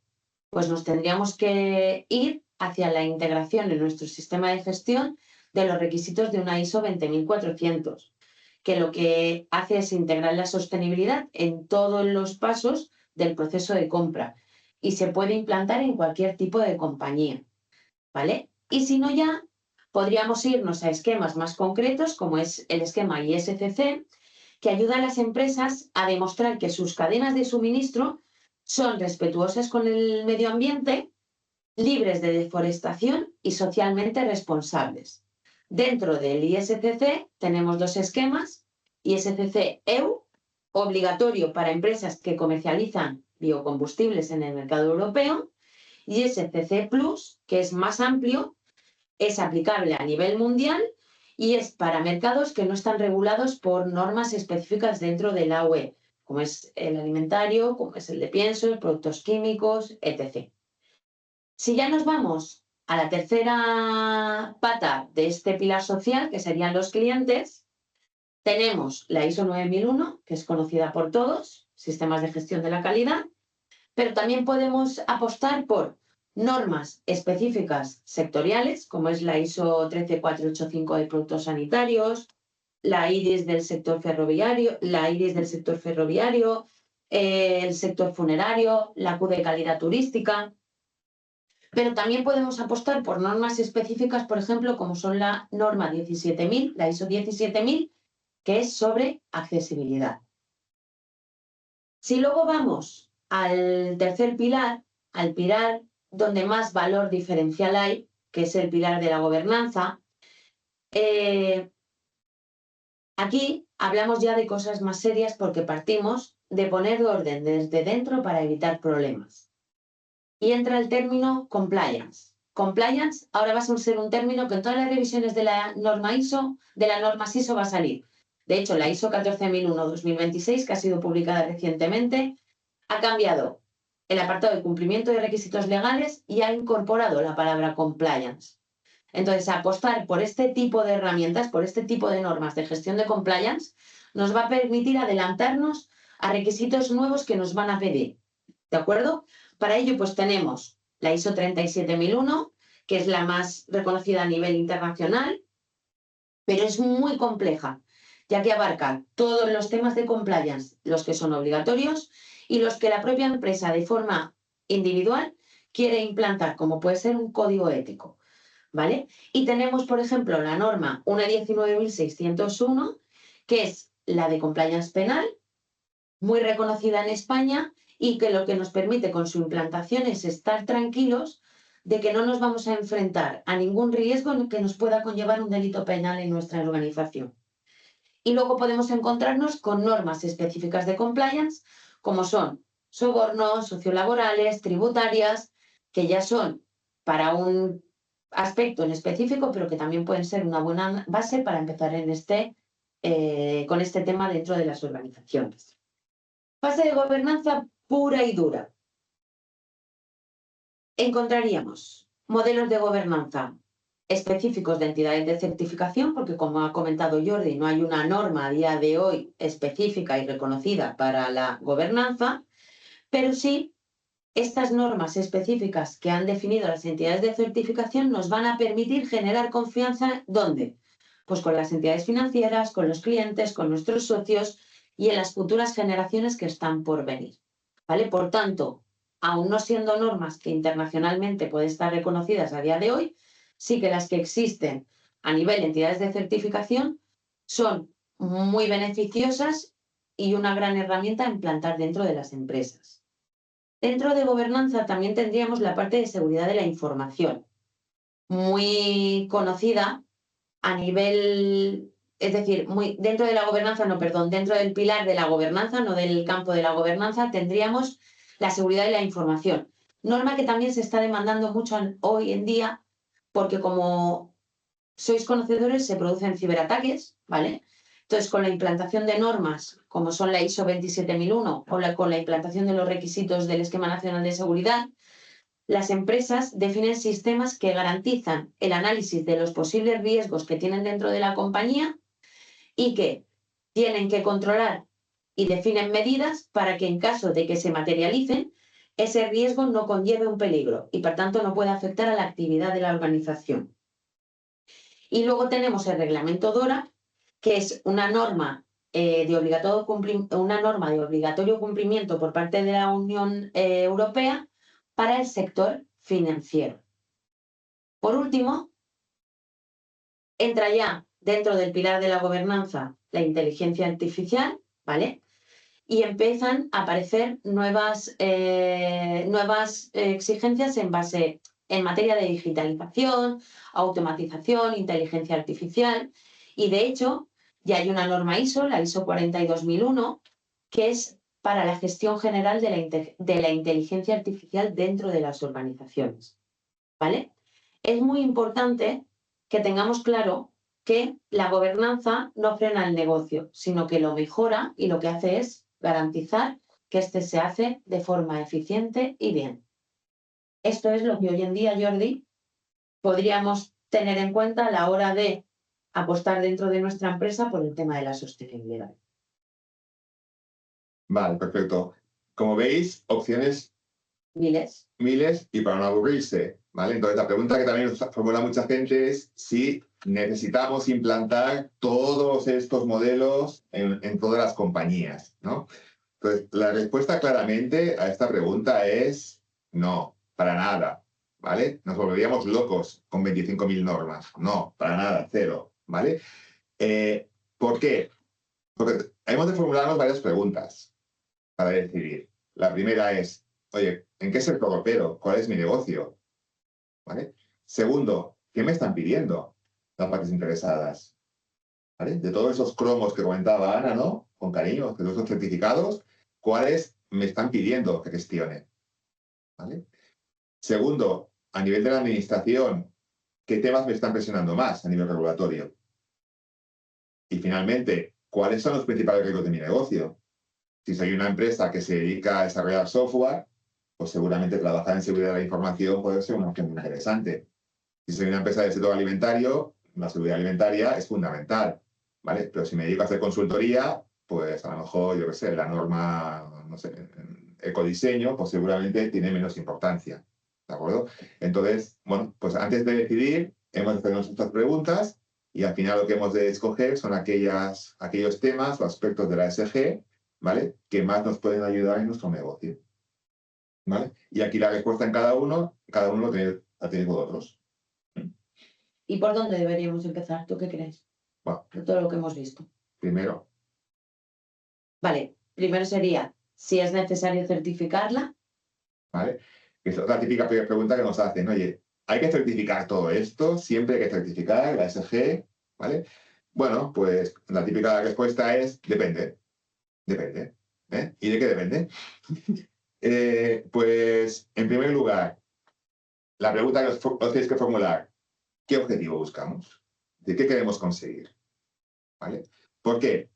Pues nos tendríamos que ir hacia la integración en nuestro sistema de gestión de los requisitos de una ISO 20400, que lo que hace es integrar la sostenibilidad en todos los pasos del proceso de compra y se puede implantar en cualquier tipo de compañía, ¿vale? Y si no ya, podríamos irnos a esquemas más concretos, como es el esquema ISCC, que ayuda a las empresas a demostrar que sus cadenas de suministro son respetuosas con el medio ambiente, libres de deforestación y socialmente responsables. Dentro del ISCC tenemos dos esquemas: ISCC EU, obligatorio para empresas que comercializan biocombustibles en el mercado europeo, y ISCC Plus, que es más amplio, es aplicable a nivel mundial y es para mercados que no están regulados por normas específicas dentro de la UE, como es el alimentario, como es el de piensos, productos químicos, etc. Si ya nos vamos a la tercera pata de este pilar social, que serían los clientes, tenemos la ISO 9001, que es conocida por todos, sistemas de gestión de la calidad, pero también podemos apostar por normas específicas sectoriales, como es la ISO 13485 de productos sanitarios, la IRIS del sector ferroviario, el sector funerario, la Q de calidad turística. Pero también podemos apostar por normas específicas, por ejemplo, como son la norma 17000, la ISO 17000, que es sobre accesibilidad. Si luego vamos al tercer pilar, al pilar donde más valor diferencial hay, que es el pilar de la gobernanza, aquí hablamos ya de cosas más serias porque partimos de poner orden desde dentro para evitar problemas. Y entra el término compliance. Compliance ahora va a ser un término que en todas las revisiones de la norma ISO, de las normas ISO va a salir. De hecho, la ISO 14001-2026, que ha sido publicada recientemente, ha cambiado el apartado de cumplimiento de requisitos legales y ha incorporado la palabra compliance. Entonces, apostar por este tipo de herramientas, por este tipo de normas de gestión de compliance, nos va a permitir adelantarnos a requisitos nuevos que nos van a pedir. ¿De acuerdo? Para ello, pues tenemos la ISO 37001, que es la más reconocida a nivel internacional, pero es muy compleja, ya que abarca todos los temas de compliance, los que son obligatorios y los que la propia empresa de forma individual quiere implantar, como puede ser un código ético, ¿vale? Y tenemos, por ejemplo, la norma 19601, que es la de compliance penal, muy reconocida en España y que lo que nos permite con su implantación es estar tranquilos de que no nos vamos a enfrentar a ningún riesgo que nos pueda conllevar un delito penal en nuestra organización. Y luego podemos encontrarnos con normas específicas de compliance, como son sobornos, sociolaborales, tributarias, que ya son para un aspecto en específico, pero que también pueden ser una buena base para empezar con este tema dentro de las organizaciones. Fase de gobernanza pura y dura. Encontraríamos modelos de gobernanza específicos de entidades de certificación, porque como ha comentado Jordi, no hay una norma a día de hoy específica y reconocida para la gobernanza, pero sí estas normas específicas que han definido las entidades de certificación nos van a permitir generar confianza. ¿Dónde? pues con las entidades financieras, con los clientes, con nuestros socios y en las futuras generaciones que están por venir, ¿vale? Por tanto, aún no siendo normas que internacionalmente pueden estar reconocidas a día de hoy, sí que las que existen a nivel de entidades de certificación son muy beneficiosas y una gran herramienta a implantar dentro de las empresas. Dentro de gobernanza también tendríamos la parte de seguridad de la información, muy conocida a nivel, es decir, dentro de la gobernanza, no, perdón, dentro del pilar de la gobernanza, no del campo de la gobernanza, tendríamos la seguridad de la información. Norma que también se está demandando mucho hoy en día, porque como sois conocedores, se producen ciberataques, ¿vale? Entonces, con la implantación de normas, como son la ISO 27001 o con la implantación de los requisitos del Esquema Nacional de Seguridad, las empresas definen sistemas que garantizan el análisis de los posibles riesgos que tienen dentro de la compañía y que tienen que controlar y definen medidas para que en caso de que se materialicen, ese riesgo no conlleve un peligro y por tanto no pueda afectar a la actividad de la organización. Y luego tenemos el reglamento DORA, que es una norma de obligatorio cumplimiento por parte de la Unión Europea para el sector financiero. Por último, entra ya dentro del pilar de la gobernanza la inteligencia artificial, ¿vale? Y empiezan a aparecer nuevas exigencias en materia de digitalización, automatización, inteligencia artificial. Y de hecho, ya hay una norma ISO, la ISO 42001, que es para la gestión general de la inteligencia artificial dentro de las organizaciones, ¿vale? Es muy importante que tengamos claro que la gobernanza no frena el negocio, sino que lo mejora y lo que hace es garantizar que este se hace de forma eficiente y bien. Esto es lo que hoy en día, Jordi, podríamos tener en cuenta a la hora de apostar dentro de nuestra empresa por el tema de la sostenibilidad. Vale, perfecto. Como veis, opciones Miles. miles y para no aburrirse, ¿vale? Entonces, la pregunta que también nos formula mucha gente es si necesitamos implantar todos estos modelos en todas las compañías, ¿no? Entonces, la respuesta claramente a esta pregunta es no, para nada, ¿vale? Nos volveríamos locos con 25.000 normas. No, para nada, cero, ¿vale? ¿Por qué? Porque hemos de formularnos varias preguntas para decidir. La primera es, oye, ¿en qué sector opero? ¿Cuál es mi negocio? ¿Vale? Segundo, ¿qué me están pidiendo las partes interesadas? ¿Vale? De todos esos cromos que comentaba Ana, ¿no? Con cariño, de todos esos certificados, ¿cuáles me están pidiendo que gestione? ¿Vale? Segundo, a nivel de la administración, ¿qué temas me están presionando más a nivel regulatorio? Y finalmente, ¿cuáles son los principales riesgos de mi negocio? Si soy una empresa que se dedica a desarrollar software, pues seguramente trabajar en seguridad de la información puede ser una opción muy interesante. Si soy una empresa del sector alimentario, la seguridad alimentaria es fundamental, ¿vale? Pero si me dedico a hacer consultoría, pues a lo mejor, yo qué sé, la norma, no sé, ecodiseño, pues seguramente tiene menos importancia, ¿de acuerdo? Entonces, bueno, pues antes de decidir, hemos de hacernos estas preguntas y al final lo que hemos de escoger son aquellos temas o aspectos de la ESG, ¿vale? Que más nos pueden ayudar en nuestro negocio, ¿vale? Y aquí la respuesta en cada uno la tenéis vosotros. ¿Y por dónde deberíamos empezar? ¿Tú qué crees? Bueno, De todo lo que hemos visto. primero, Vale, primero sería si es necesario certificarla. ¿vale? Es otra típica pregunta que nos hacen, oye, ¿hay que certificar todo esto? ¿Siempre hay que certificar la ESG? ¿Vale? Bueno, pues la típica respuesta es depende, depende. ¿Eh? ¿Y de qué depende? Pues, en primer lugar, la pregunta que os tenéis que formular, ¿qué objetivo buscamos? ¿De qué queremos conseguir? ¿Vale? ¿Por qué?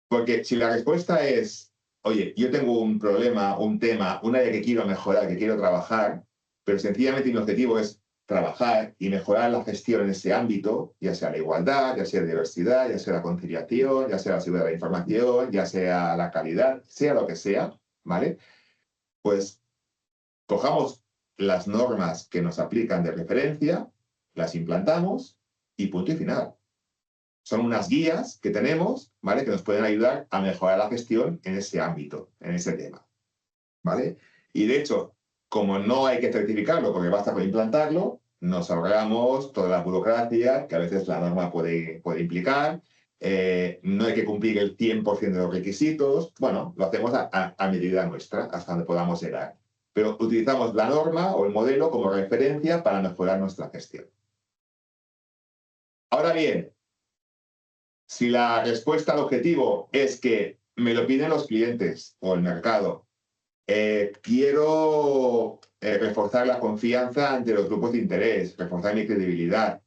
Porque si la respuesta es, oye, yo tengo un problema, un tema, un área que quiero mejorar, que quiero trabajar, pero sencillamente mi objetivo es trabajar y mejorar la gestión en ese ámbito, ya sea la igualdad, ya sea la diversidad, ya sea la conciliación, ya sea la seguridad de la información, ya sea la calidad, sea lo que sea, ¿vale? Pues cojamos las normas que nos aplican de referencia, las implantamos y punto y final. son unas guías que tenemos, ¿vale? Que nos pueden ayudar a mejorar la gestión en ese ámbito, en ese tema, ¿vale? Y de hecho, como no hay que certificarlo porque basta con implantarlo, nos ahorramos toda la burocracia que a veces la norma puede implicar. No hay que cumplir el 100% de los requisitos. Bueno, lo hacemos a medida nuestra, hasta donde podamos llegar. Pero utilizamos la norma o el modelo como referencia para mejorar nuestra gestión. Ahora bien, si la respuesta al objetivo es que me lo piden los clientes o el mercado, quiero reforzar la confianza ante los grupos de interés, reforzar mi credibilidad,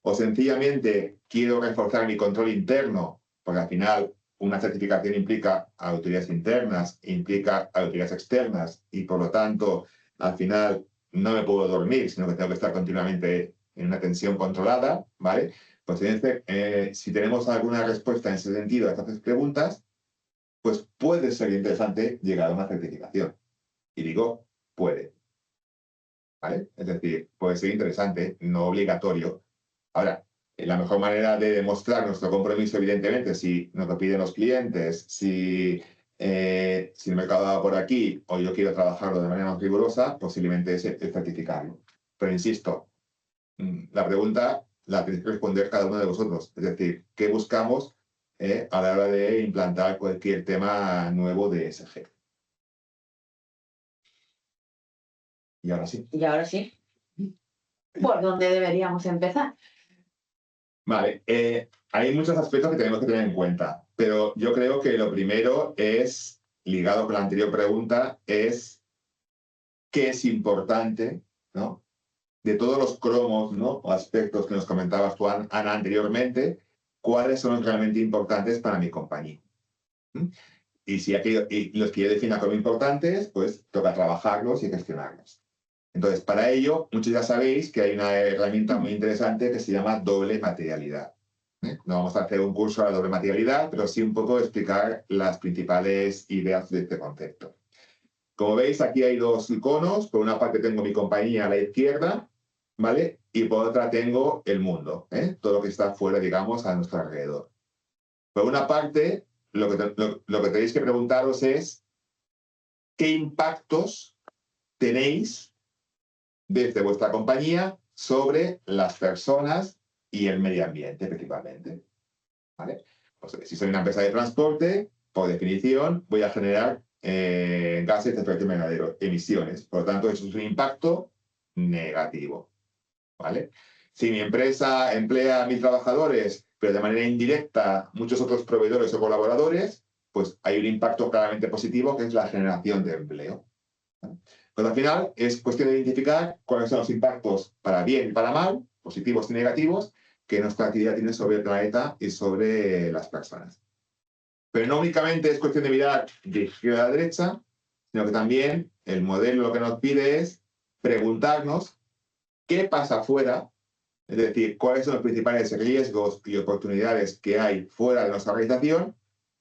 o sencillamente quiero reforzar mi control interno, porque al final una certificación implica auditorías internas, implica auditorías externas, y por lo tanto, al final no me puedo dormir, sino que tengo que estar continuamente en una tensión controlada, ¿vale? Pues si tenemos alguna respuesta en ese sentido a estas preguntas, pues puede ser interesante llegar a una certificación. Y digo, puede, ¿vale? Es decir, puede ser interesante, no obligatorio. Ahora, la mejor manera de demostrar nuestro compromiso, evidentemente, si nos lo piden los clientes, si el mercado va por aquí o yo quiero trabajarlo de manera más rigurosa, posiblemente es certificarlo. Pero insisto, la pregunta la tenéis que responder cada uno de vosotros. Es decir, ¿qué buscamos a la hora de implantar cualquier tema nuevo de ESG? Y ahora sí. Y ahora sí, ¿por dónde deberíamos empezar? Vale, hay muchos aspectos que tenemos que tener en cuenta, pero yo creo que lo primero es, ligado con la anterior pregunta, es qué es importante, ¿no? De todos los cromos, ¿no? O aspectos que nos comentabas tú, Ana, anteriormente, ¿cuáles son los realmente importantes para mi compañía? ¿Mm? Y si y los que yo defina como importantes, pues toca trabajarlos y gestionarlos. Entonces, para ello, muchos ya sabéis que hay una herramienta muy interesante que se llama doble materialidad. No vamos a hacer un curso de doble materialidad, pero sí un poco explicar las principales ideas de este concepto. Como veis, aquí hay dos iconos. Por una parte tengo mi compañía a la izquierda, ¿vale? Y por otra tengo el mundo, todo lo que está fuera, digamos, a nuestro alrededor. Por una parte, lo que tenéis que preguntaros es qué impactos tenéis desde vuestra compañía sobre las personas y el medio ambiente, principalmente. ¿Vale? Pues, si soy una empresa de transporte, por definición, voy a generar gases de efecto invernadero, emisiones. Por lo tanto, eso es un impacto negativo. ¿Vale? Si mi empresa emplea a mis trabajadores, pero de manera indirecta muchos otros proveedores o colaboradores, pues hay un impacto claramente positivo, que es la generación de empleo. Pues al final es cuestión de identificar cuáles son los impactos para bien y para mal, positivos y negativos, que nuestra actividad tiene sobre el planeta y sobre las personas. Pero no únicamente es cuestión de mirar de izquierda a derecha, sino que también el modelo lo que nos pide es preguntarnos qué pasa afuera, es decir, cuáles son los principales riesgos y oportunidades que hay fuera de nuestra organización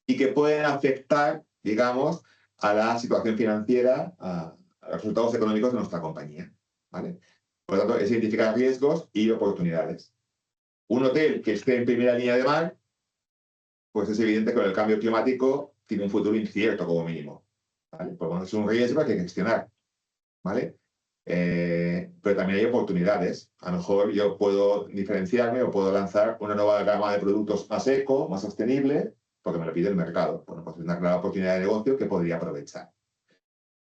y que pueden afectar, digamos, a la situación financiera, a los resultados económicos de nuestra compañía. ¿Vale? Por lo tanto, es identificar riesgos y oportunidades. Un hotel que esté en primera línea de mar, pues es evidente que con el cambio climático tiene un futuro incierto como mínimo. ¿Vale? Pues bueno, es un riesgo que hay que gestionar. ¿Vale? Pero también hay oportunidades. A lo mejor yo puedo diferenciarme o puedo lanzar una nueva gama de productos más eco, más sostenible, porque me lo pide el mercado. Bueno, pues es una clara oportunidad de negocio que podría aprovechar.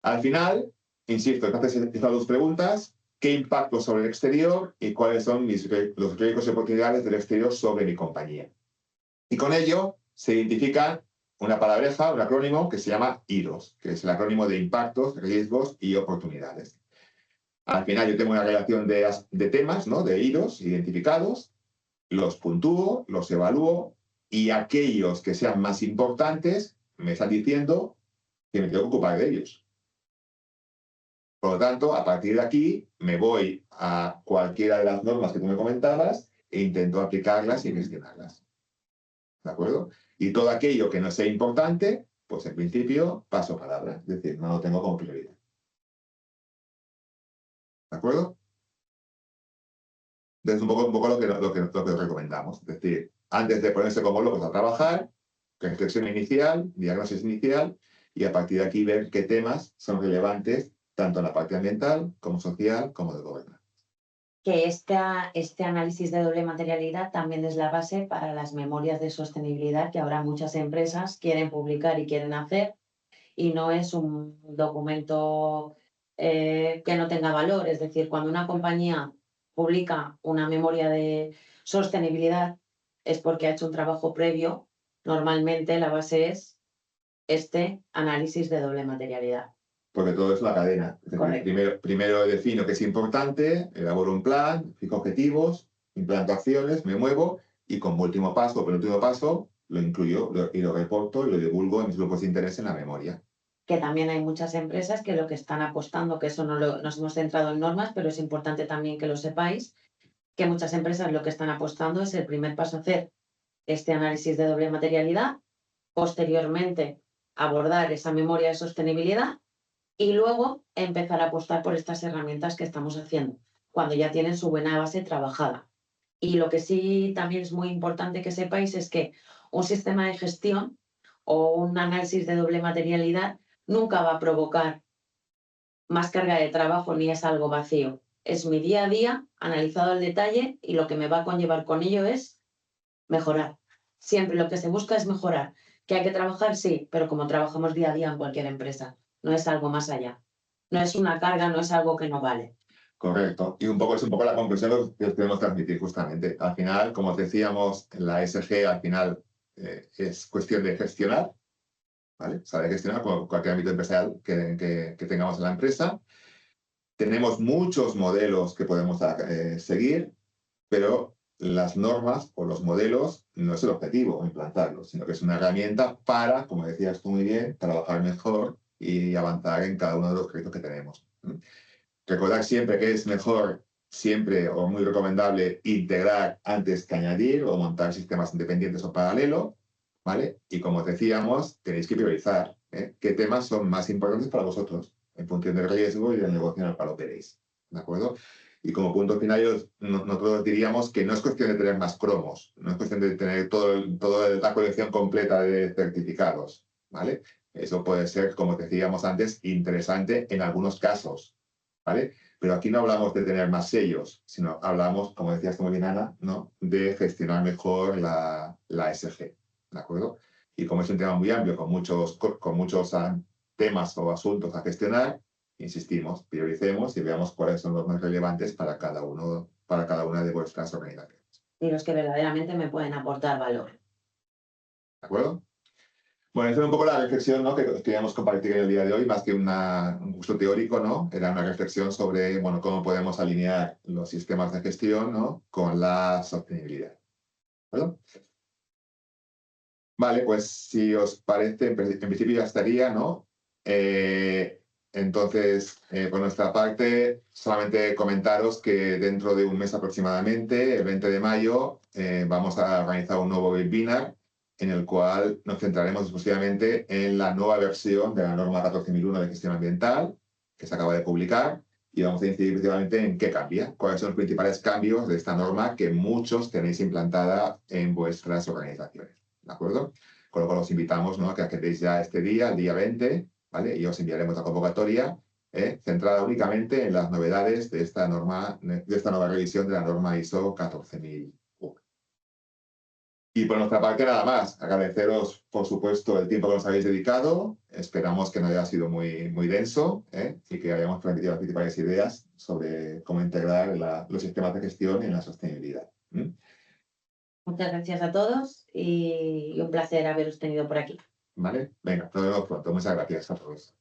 Al final, insisto, entonces estas dos preguntas: ¿qué impacto sobre el exterior y cuáles son los riesgos y oportunidades del exterior sobre mi compañía? Y con ello se identifica una palabreja, un acrónimo que se llama IROS, que es el acrónimo de impactos, riesgos y oportunidades. Al final yo tengo una relación de temas, ¿no? De IROS identificados, los puntúo, los evalúo y aquellos que sean más importantes me están diciendo que me tengo que ocupar de ellos. Por lo tanto, a partir de aquí me voy a cualquiera de las normas que tú me comentabas e intento aplicarlas y gestionarlas. ¿De acuerdo? Y todo aquello que no sea importante, pues en principio paso palabra, es decir, no lo tengo como prioridad. ¿De acuerdo? Entonces, un poco lo que recomendamos. Es decir, antes de ponerse como locos a trabajar, reflexión inicial, diagnosis inicial, y a partir de aquí ver qué temas son relevantes tanto en la parte ambiental, como social, como de gobernanza. Que este análisis de doble materialidad también es la base para las memorias de sostenibilidad que ahora muchas empresas quieren publicar y quieren hacer, y no es un documento que no tenga valor. Es decir, cuando una compañía publica una memoria de sostenibilidad es porque ha hecho un trabajo previo. Normalmente la base es este análisis de doble materialidad. Porque todo es una cadena. Es decir, primero defino qué es importante, elaboro un plan, fijo objetivos, implanto acciones, me muevo y como último paso, penúltimo paso, lo incluyo y lo reporto y lo divulgo en mis grupos de interés en la memoria. Que también hay muchas empresas que lo que están apostando, que eso nos hemos centrado en normas, pero es importante también que lo sepáis, que muchas empresas lo que están apostando es el primer paso a hacer este análisis de doble materialidad, posteriormente abordar esa memoria de sostenibilidad y luego empezar a apostar por estas herramientas que estamos haciendo, cuando ya tienen su buena base trabajada. Y lo que sí también es muy importante que sepáis es que un sistema de gestión o un análisis de doble materialidad nunca va a provocar más carga de trabajo ni es algo vacío. Es mi día a día analizado al detalle y lo que me va a conllevar con ello es mejorar. Siempre lo que se busca es mejorar. ¿Que hay que trabajar? Sí, pero como trabajamos día a día en cualquier empresa, no es algo más allá. No es una carga, no es algo que no vale. Correcto. Y un poco es un poco la conclusión que queremos transmitir justamente. Al final, como decíamos, la ESG al final es cuestión de gestionar, ¿vale? Saber gestionar como cualquier ámbito empresarial que tengamos en la empresa. Tenemos muchos modelos que podemos seguir, pero las normas o los modelos no es el objetivo implantarlos, sino que es una herramienta para, como decías tú muy bien, trabajar mejor y avanzar en cada uno de los proyectos que tenemos. Recordar siempre que es mejor, siempre o muy recomendable, integrar antes que añadir o montar sistemas independientes o paralelo, ¿vale? Y como decíamos, tenéis que priorizar qué temas son más importantes para vosotros en función del riesgo y del negocio en el cual operéis, ¿de acuerdo? Y como punto final, nosotros diríamos que no es cuestión de tener más cromos, no es cuestión de tener toda la colección completa de certificados, ¿vale? Eso puede ser, como decíamos antes, interesante en algunos casos, ¿vale? Pero aquí no hablamos de tener más sellos, sino hablamos, como decías tú muy bien, Ana, ¿no? De gestionar mejor la ESG, ¿de acuerdo? Y como es un tema muy amplio, con muchos temas o asuntos a gestionar, insistimos, prioricemos y veamos cuáles son los más relevantes para cada una de vuestras organizaciones. Y los que verdaderamente me pueden aportar valor. ¿De acuerdo? Bueno, esa es un poco la reflexión, ¿no?, que queríamos compartir en el día de hoy, más que un gusto teórico, ¿no? Era una reflexión sobre, bueno, cómo podemos alinear los sistemas de gestión, ¿no?, con la sostenibilidad. ¿Vale? Vale, pues si os parece, en principio ya estaría, ¿no? Entonces, por nuestra parte, solamente comentaros que dentro de un mes aproximadamente, el 20 de mayo, vamos a organizar un nuevo webinar en el cual nos centraremos exclusivamente en la nueva versión de la norma 14.001 de gestión ambiental, que se acaba de publicar, y vamos a incidir principalmente en qué cambia, cuáles son los principales cambios de esta norma que muchos tenéis implantada en vuestras organizaciones. ¿De acuerdo? Con lo cual os invitamos, ¿no?, a que agendéis ya este día, el día 20, ¿vale? Y os enviaremos la convocatoria centrada únicamente en las novedades de esta norma, de esta nueva revisión de la norma ISO 14001. Y por nuestra parte, nada más. Agradeceros, por supuesto, el tiempo que nos habéis dedicado. Esperamos que no haya sido muy denso y que hayamos transmitido las principales ideas sobre cómo integrar los sistemas de gestión en la sostenibilidad. Muchas gracias a todos y un placer haberos tenido por aquí. ¿Vale? Venga, nos vemos pronto. Muchas gracias a todos.